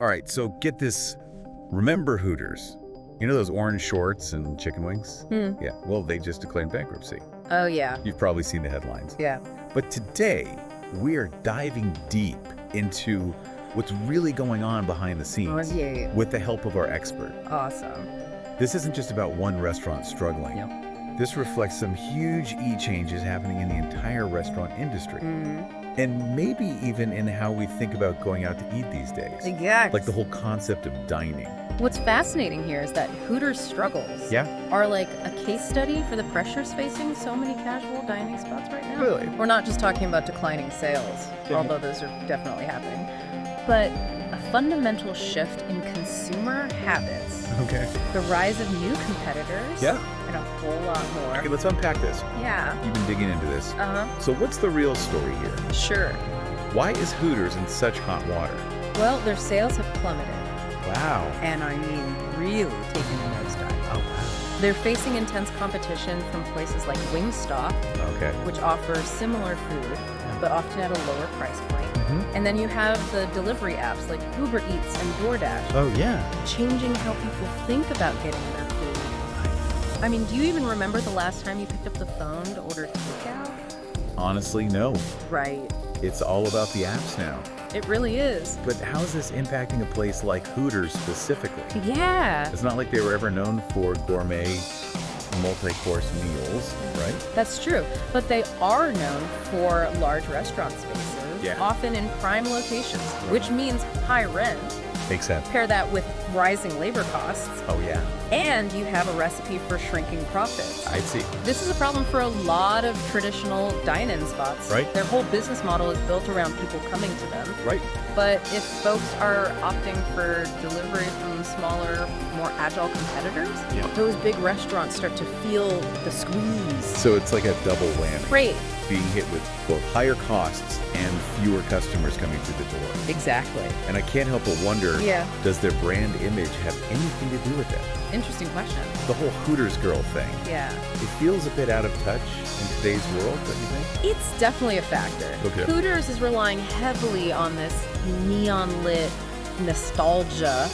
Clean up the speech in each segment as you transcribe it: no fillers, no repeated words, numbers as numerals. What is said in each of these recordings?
All right, so get this. Remember Hooters? You know those orange shorts and chicken wings? Yeah, well, they just declared bankruptcy. Oh, yeah. You've probably seen the headlines. Yeah. But today, we are diving deep into what's really going on behind the scenes Yeah. with the help of our expert. Awesome. This isn't just about one restaurant struggling. Yep. This reflects some huge changes happening in the entire restaurant industry. And maybe even in how we think about going out to eat these days. Exactly. Like the whole concept of dining. What's fascinating here is that Hooters' struggles are like a case study for the pressures facing so many casual dining spots right now. Really? We're not just talking about declining sales, although those are definitely happening, but a fundamental shift in consumer habits, Okay. the rise of new competitors, and a whole lot more. Okay, let's unpack this. Yeah. You've been digging into this. So what's the real story here? Sure. Why is Hooters in such hot water? Well, their sales have plummeted, Wow. and I mean really taking a nosedive. Oh, wow. They're facing intense competition from places like Wingstop, Okay. which offers similar food, but often at a lower price point. And then you have the delivery apps like Uber Eats and DoorDash, Oh, yeah. changing how people think about getting their food. I mean, do you even remember the last time you picked up the phone to order takeout? Honestly, no. Right. It's all about the apps now. It really is. But how is this impacting a place like Hooters specifically? Yeah. It's not like they were ever known for gourmet, multi-course meals, right? That's true. But they are known for large restaurant spaces, often in prime locations, which means high rent. Makes sense. Pair that with rising labor costs, Oh, yeah. and you have a recipe for shrinking profits. I see. This is a problem for a lot of traditional dine-in spots. Right. Their whole business model is built around people coming to them. Right. But if folks are opting for delivery from smaller, more agile competitors, those big restaurants start to feel the squeeze. So it's like a double whammy. Great. Being hit with both higher costs and fewer customers coming through the door. Exactly. And I can't help but wonder, Yeah. does their brand image have anything to do with it? Interesting question. The whole Hooters girl thing. Yeah. It feels a bit out of touch in today's world, don't you think? It's definitely a factor. Okay. Hooters is relying heavily on this neon-lit nostalgia,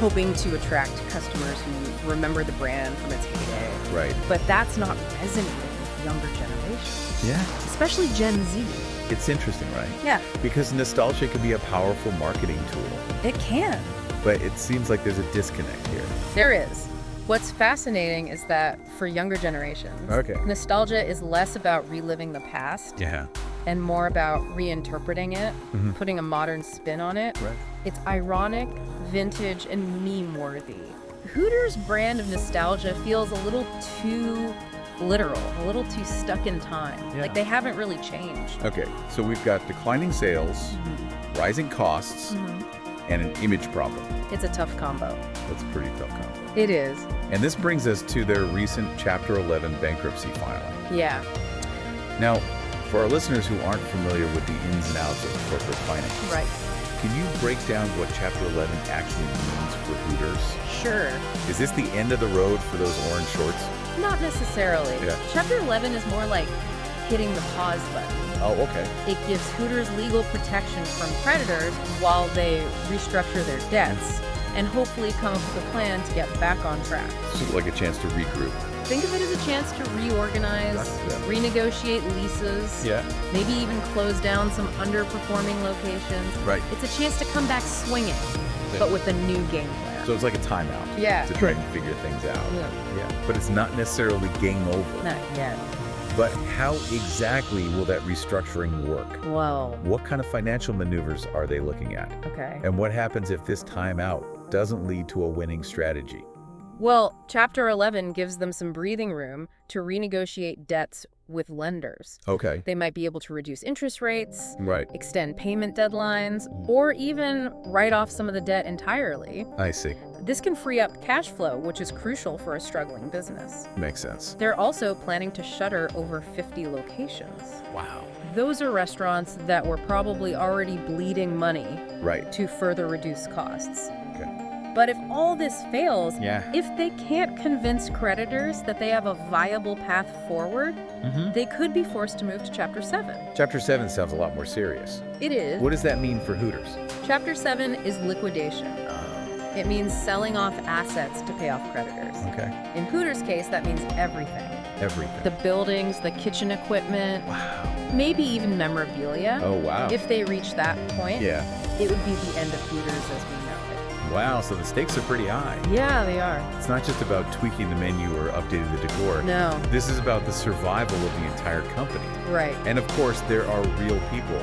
hoping to attract customers who remember the brand from its heyday. Right. But that's not resonating with younger generations, Yeah. especially Gen Z. It's interesting, right? Yeah, Because nostalgia can be a powerful marketing tool, it can. but it seems like there's a disconnect here. There is. What's fascinating is that for younger generations, nostalgia is less about reliving the past Yeah. and more about reinterpreting it, putting a modern spin on it. Right. It's ironic, vintage, and meme-worthy. Hooters' brand of nostalgia feels a little too literal, a little too stuck in time. Yeah. Like they haven't really changed. Okay, so we've got declining sales, rising costs, and an image problem. It's a tough combo. That's a pretty tough combo. It is. And this brings us to their recent Chapter 11 bankruptcy filing. Yeah. Now, for our listeners who aren't familiar with the ins and outs of corporate finance, Right. can you break down what Chapter 11 actually means for Hooters? Sure. Is this the end of the road for those orange shorts? Not necessarily. Yeah. Chapter 11 is more like hitting the pause button. Oh, okay. It gives Hooters legal protection from creditors while they restructure their debts and hopefully come up with a plan to get back on track. So like a chance to regroup. Think of it as a chance to reorganize, renegotiate leases, maybe even close down some underperforming locations. Right. It's a chance to come back swinging, but with a new game plan. So it's like a timeout. Yeah. To try and figure things out. Yeah. But it's not necessarily game over. Not yet. But how exactly will that restructuring work? Well, What kind of financial maneuvers are they looking at? okay. And what happens if this timeout doesn't lead to a winning strategy? Well, Chapter 11 gives them some breathing room to renegotiate debts with lenders. Okay. They might be able to reduce interest rates, Right. extend payment deadlines, or even write off some of the debt entirely. I see. This can free up cash flow, which is crucial for a struggling business. Makes sense. They're also planning to shutter over 50 locations. Wow. Those are restaurants that were probably already bleeding money Right. to further reduce costs. Okay. But if all this fails, Yeah. if they can't convince creditors that they have a viable path forward, they could be forced to move to Chapter 7. Chapter 7 sounds a lot more serious. It is. What does that mean for Hooters? Chapter 7 is liquidation. It means selling off assets to pay off creditors. Okay. In Hooters' case, that means everything. Everything. The buildings, the kitchen equipment, Wow. maybe even memorabilia. Oh, wow. If they reach that point, Yeah. it would be the end of Hooters as we know Wow, so the stakes are pretty high. it. Yeah, they are. It's not just about tweaking the menu or updating the decor. No. This is about the survival of the entire company. Right. And of course, there are real people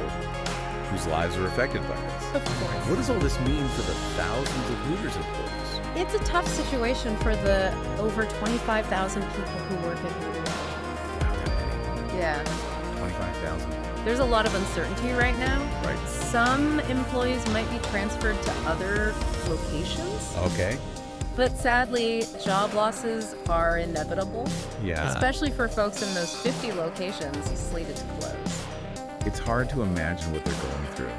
whose lives are affected by this. Of course. What does all this mean for the thousands of Hooters employees? It's a tough situation for the over 25,000 people who work at Hooters. Wow, that many. Yeah. 25,000. There's a lot of uncertainty right now. Right. Some employees might be transferred to other locations, Okay. but sadly, job losses are inevitable, Yeah. especially for folks in those 50 locations slated to close. It's hard to imagine what they're going through.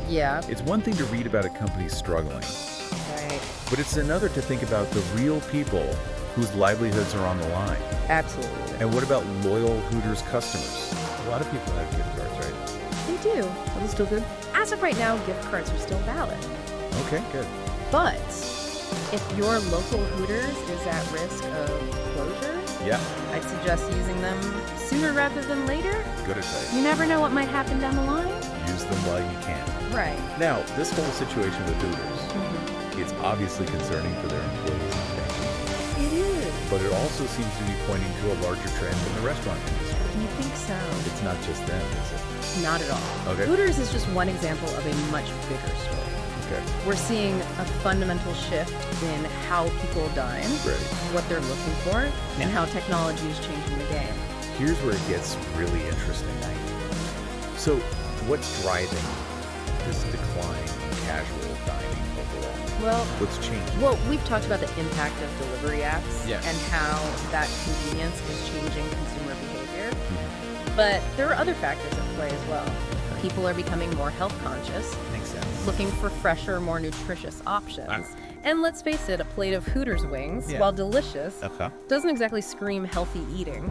Yeah, It's one thing to read about a company struggling, right. but it's another to think about the real people whose livelihoods are on the line. Absolutely. And what about loyal Hooters customers? A lot of people have gift cards, right? They do. Are they still good? As of right now, gift cards are still valid. Okay, good. But if your local Hooters is at risk of closure, Yeah, I'd suggest using them sooner rather than later. good advice. You never know what might happen down the line. Use them while you can. Right. Now, this whole situation with Hooters, it's obviously concerning for their employees and families, It is. but it also seems to be pointing to a larger trend in the restaurant industry. You think so? It's not just them, is it? Not at all. Okay. Hooters is just one example of a much bigger story. Okay, We're seeing a fundamental shift in how people dine, great. what they're looking for, and how technology is changing the game. Here's where it gets really interesting. So, what's driving this decline in casual dining overall? Well, What's changing? we've talked about the impact of delivery apps Yes. and how that convenience is changing consumer behavior. Mm-hmm. But there are other factors at play as well. People are becoming more health conscious, Makes sense. looking for fresher, more nutritious options. Ah. And let's face it, a plate of Hooters wings, Yeah. while delicious, Okay. doesn't exactly scream healthy eating.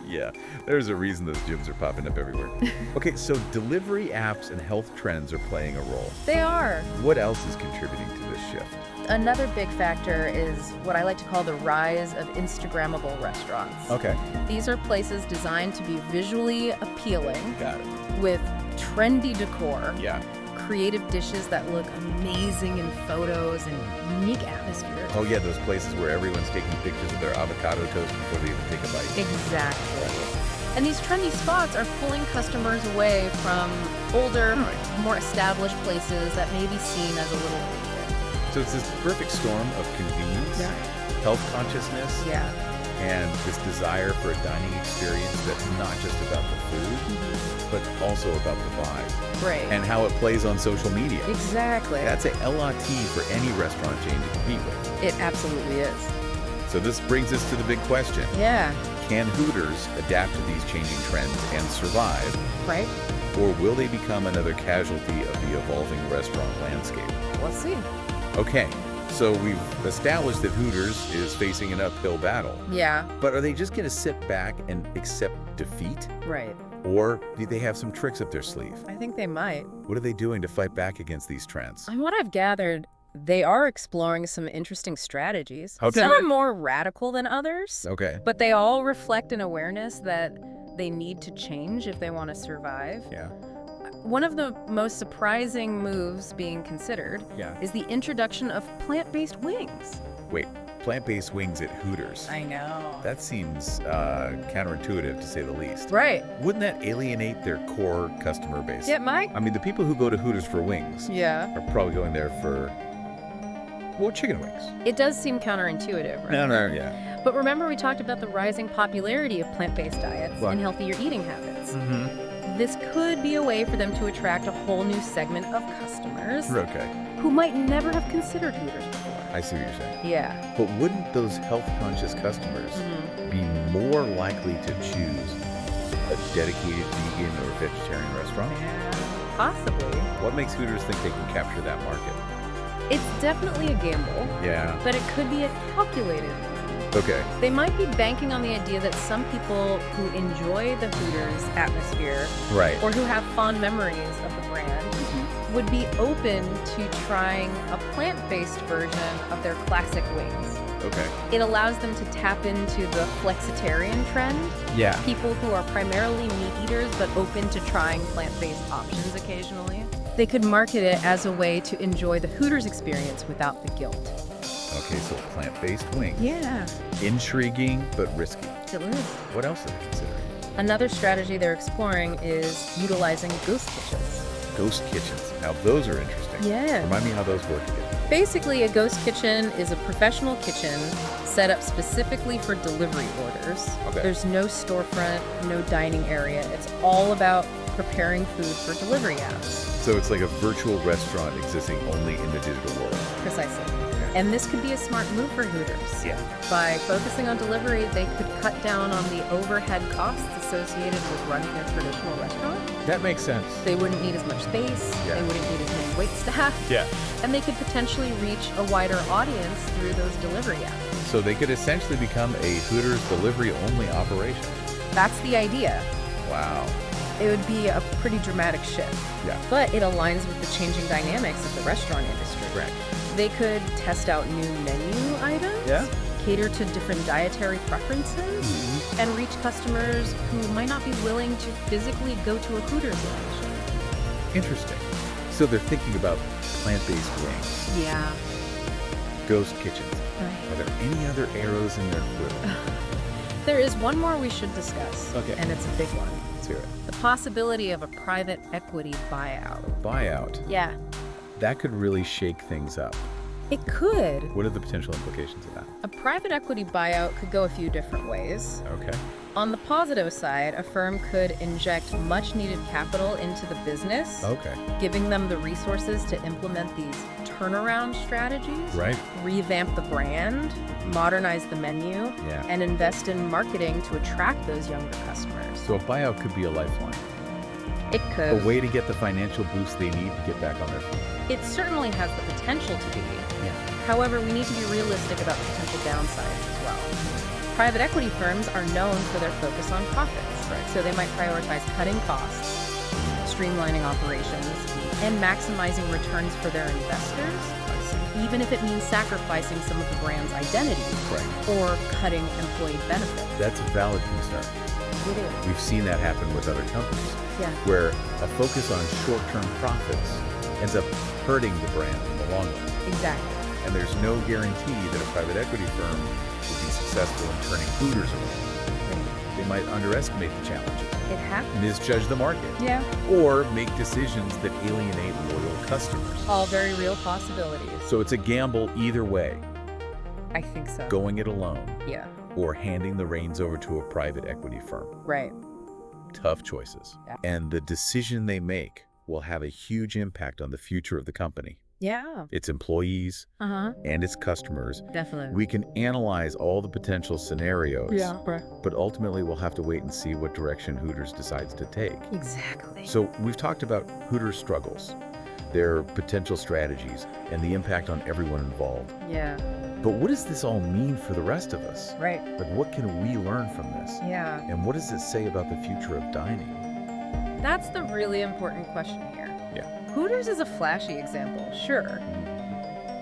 Yeah, there's a reason those gyms are popping up everywhere. Okay, so delivery apps and health trends are playing a role. They are. What else is contributing to this shift? Another big factor is what I like to call the rise of Instagrammable restaurants. Okay, These are places designed to be visually appealing got it. with trendy decor, Yeah. creative dishes that look amazing in photos, and unique atmospheres. Oh yeah, those places where everyone's taking pictures of their avocado toast before they even take a bite. Exactly. And these trendy spots are pulling customers away from older, more established places that may be seen as a little dated. So it's this perfect storm of convenience, health consciousness, Yeah. and this desire for a dining experience that's not just about the food, but also about the vibe Right. and how it plays on social media. Exactly. That's a LRT for any restaurant chain to compete with. It absolutely is. So this brings us to the big question. Yeah. Can Hooters adapt to these changing trends and survive, Right? or will they become another casualty of the evolving restaurant landscape? Let's see. Okay, so we've established that Hooters is facing an uphill battle. Yeah. But are they just going to sit back and accept defeat? Right. Or do they have some tricks up their sleeve? I think they might. What are they doing to fight back against these trends? And what I've gathered, they are exploring some interesting strategies. How Some so? are more radical than others, Okay. but they all reflect an awareness that they need to change if they want to survive. Yeah. One of the most surprising moves being considered Yeah. is the introduction of plant-based wings. Wait, plant-based wings at Hooters. I know. That seems counterintuitive to say the least. Right. Wouldn't that alienate their core customer base? Yeah, Mike? I mean, the people who go to Hooters for wings Yeah. are probably going there for, well, chicken wings. It does seem counterintuitive, right? No, yeah. But remember we talked about the rising popularity of plant-based diets What? and healthier eating habits. Mm-hmm. This could be a way for them to attract a whole new segment of customers Okay. who might never have considered Hooters before. I see what you're saying. Yeah. But wouldn't those health-conscious customers be more likely to choose a dedicated vegan or vegetarian restaurant? Yeah. Possibly. What makes Hooters think they can capture that market? It's definitely a gamble, Yeah. but it could be a calculated one. Okay. They might be banking on the idea that some people who enjoy the Hooters atmosphere Right. or who have fond memories of the brand would be open to trying a plant-based version of their classic wings. Okay. It allows them to tap into the flexitarian trend, Yeah. people who are primarily meat eaters but open to trying plant-based options occasionally. They could market it as a way to enjoy the Hooters experience without the guilt. Okay, so plant-based wings. Yeah, Intriguing, but risky. it is. What else are they considering? Another strategy they're exploring is utilizing ghost kitchens. Ghost kitchens. Now, those are interesting. Yeah. Remind me how those work again. Basically, a ghost kitchen is a professional kitchen set up specifically for delivery orders. Okay. There's no storefront, no dining area. It's all about preparing food for delivery apps. So it's like a virtual restaurant existing only in the digital world. Precisely. And this could be a smart move for Hooters. Yeah. By focusing on delivery, they could cut down on the overhead costs associated with running a traditional restaurant. That makes sense. They wouldn't need as much space. Yeah. They wouldn't need as many wait staff. Yeah. And they could potentially reach a wider audience through those delivery apps. So they could essentially become a Hooters delivery-only operation. That's the idea. Wow. It would be a pretty dramatic shift. Yeah. But it aligns with the changing dynamics of the restaurant industry. Right. They could test out new menu items, Yeah. cater to different dietary preferences, and reach customers who might not be willing to physically go to a Hooters location. Interesting. So they're thinking about plant-based wings, Yeah. ghost kitchens. Right. Are there any other arrows in their quiver? There is one more we should discuss, Okay. and it's a big one. Let's hear it. The possibility of a private equity buyout. Buyout. Yeah, That could really shake things up. it could. What are the potential implications of that? A private equity buyout could go a few different ways. Okay. On the positive side, a firm could inject much needed capital into the business, Okay. giving them the resources to implement these turnaround strategies, Right. revamp the brand, modernize the menu, Yeah. and invest in marketing to attract those younger customers. So a buyout could be a lifeline. It A could. way to get the financial boost they need to get back on their feet. It certainly has the potential to be. Yeah. However, we need to be realistic about the potential downsides as well. Private equity firms are known for their focus on profits, Right. so they might prioritize cutting costs, streamlining operations, and maximizing returns for their investors, I see. even if it means sacrificing some of the brand's identity Right. or cutting employee benefits. That's a valid concern. It is. We've seen that happen with other companies, Yeah. where a focus on short-term profits ends up hurting the brand in the long run. Exactly. And there's no guarantee that a private equity firm will be successful in turning Hooters around. They might underestimate the challenges, It happens. misjudge the market, Yeah. or make decisions that alienate loyal customers. All very real possibilities. So it's a gamble either way, I think so. going it alone Yeah. or handing the reins over to a private equity firm. Right. Tough choices. Yeah. And the decision they make will have a huge impact on the future of the company, Yeah. its employees, Uh-huh. and its customers. Definitely. We can analyze all the potential scenarios, Right. but ultimately we'll have to wait and see what direction Hooters decides to take. Exactly. So we've talked about Hooters' struggles, their potential strategies, and the impact on everyone involved. Yeah. But what does this all mean for the rest of us? Right. Like, what can we learn from this? Yeah. And what does it say about the future of dining? That's the really important question here. Yeah. Hooters is a flashy example, sure,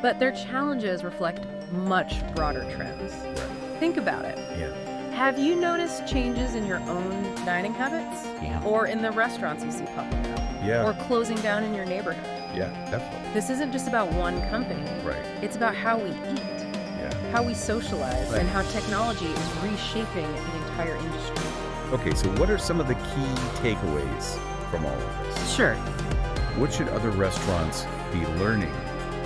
but their challenges reflect much broader trends. Right. Think about it. Yeah. Have you noticed changes in your own dining habits? Yeah. Or in the restaurants you see popping up? Yeah. Or closing down in your neighborhood? Yeah, definitely. This isn't just about one company. Right. It's about how we eat, Yeah. how we socialize, Right. and how technology is reshaping the entire industry. Okay, so what are some of the key takeaways from all of this? Sure. What should other restaurants be learning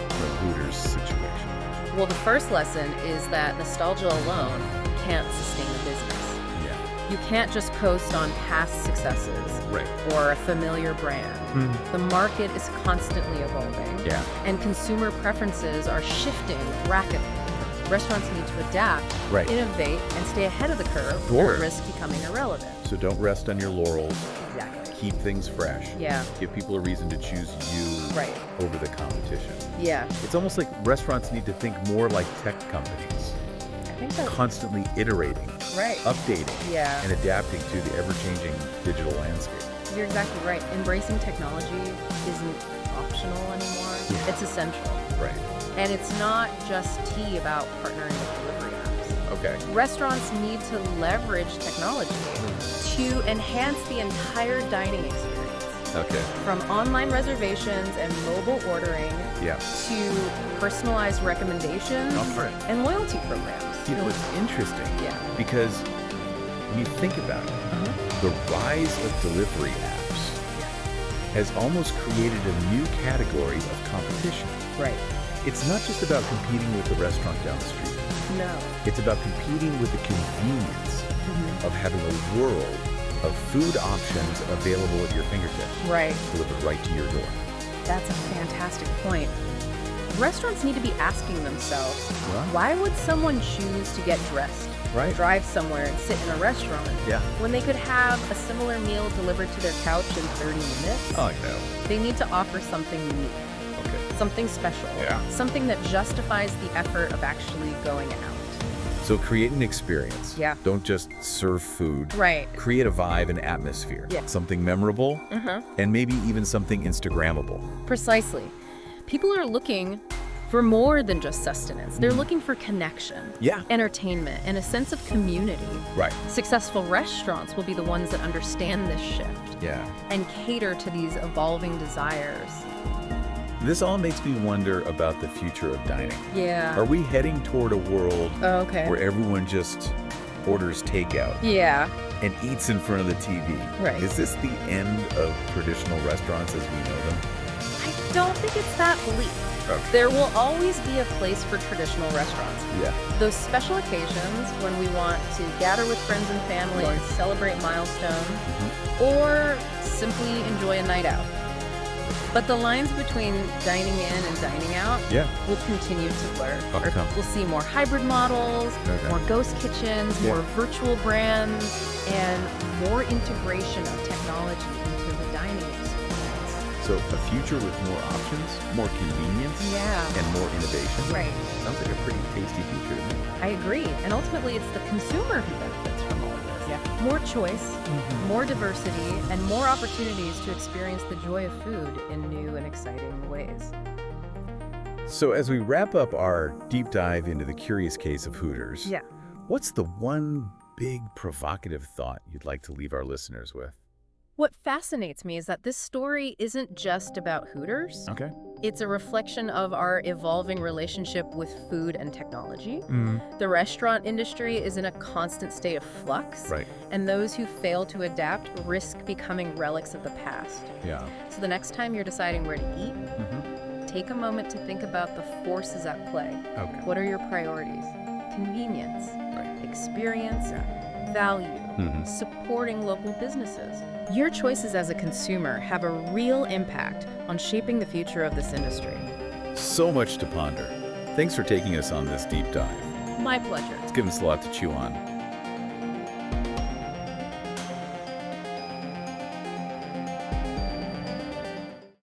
from Hooters' situation? Well, the first lesson is that nostalgia alone can't sustain a business. Yeah. You can't just coast on past successes Right. or a familiar brand. The market is constantly evolving, Yeah. and consumer preferences are shifting rapidly. Restaurants need to adapt, Right. innovate, and stay ahead of the curve Sure. or risk becoming irrelevant. So don't rest on your laurels. Exactly. keep things fresh. Yeah. Give people a reason to choose you Right. over the competition. Yeah. It's almost like restaurants need to think more like tech companies, I think so. constantly iterating, Right. updating, Yeah. and adapting to the ever-changing digital landscape. You're exactly right. Embracing technology isn't optional anymore. Yeah. It's essential. Right. And it's not just tea about partnering with delivery apps. Okay. Restaurants need to leverage technology to enhance the entire dining experience. Okay. From online reservations and mobile ordering Yeah. to personalized recommendations Oh, right. and loyalty programs. You know, it's interesting Yeah. because when you think about it, the rise of delivery apps has almost created a new category of competition. Right. It's not just about competing with the restaurant down the street. No. It's about competing with the convenience of having a world of food options available at your fingertips, Right. delivered right to your door. That's a fantastic point. Restaurants need to be asking themselves, Well, why would someone choose to get dressed, right. drive somewhere, and sit in a restaurant Yeah. when they could have a similar meal delivered to their couch in 30 minutes? Oh, no. They need to offer something unique, Okay. something special, Yeah. something that justifies the effort of actually going out. So create an experience. Yeah. Don't just serve food. Right. Create a vibe and atmosphere. Yeah. Something memorable, and maybe even something Instagrammable. Precisely. People are looking for more than just sustenance. They're looking for connection, Yeah. entertainment, and a sense of community. Right. Successful restaurants will be the ones that understand this shift Yeah. and cater to these evolving desires. This all makes me wonder about the future of dining. Yeah. Are we heading toward a world Oh, okay. where everyone just orders takeout Yeah. and eats in front of the TV? Right. Is this the end of traditional restaurants as we know them? I don't think it's that bleak. Okay. There will always be a place for traditional restaurants. Yeah. Those special occasions when we want to gather with friends and family and celebrate milestones, or simply enjoy a night out. But the lines between dining in and dining out Yeah. will continue to blur. Oh, come. We'll see more hybrid models, Okay. more ghost kitchens, Yeah. more virtual brands, and more integration of technology into the dining experience. So a future with more options, more convenience, Yeah. and more innovation. Right. Sounds like a pretty tasty future to me. I agree. And ultimately, it's the consumer who benefits from all of this. Yeah. More choice, more diversity, and more opportunities to experience the joy of food in new and exciting ways. So as we wrap up our deep dive into the curious case of Hooters, Yeah. what's the one big provocative thought you'd like to leave our listeners with? What fascinates me is that this story isn't just about Hooters. Okay. It's a reflection of our evolving relationship with food and technology. The restaurant industry is in a constant state of flux, Right. and those who fail to adapt risk becoming relics of the past. Yeah. So the next time you're deciding where to eat, take a moment to think about the forces at play. Okay. What are your priorities? Convenience, Right. experience, value, supporting local businesses. Your choices as a consumer have a real impact on shaping the future of this industry. So much to ponder. Thanks for taking us on this deep dive. My pleasure. It's given us a lot to chew on.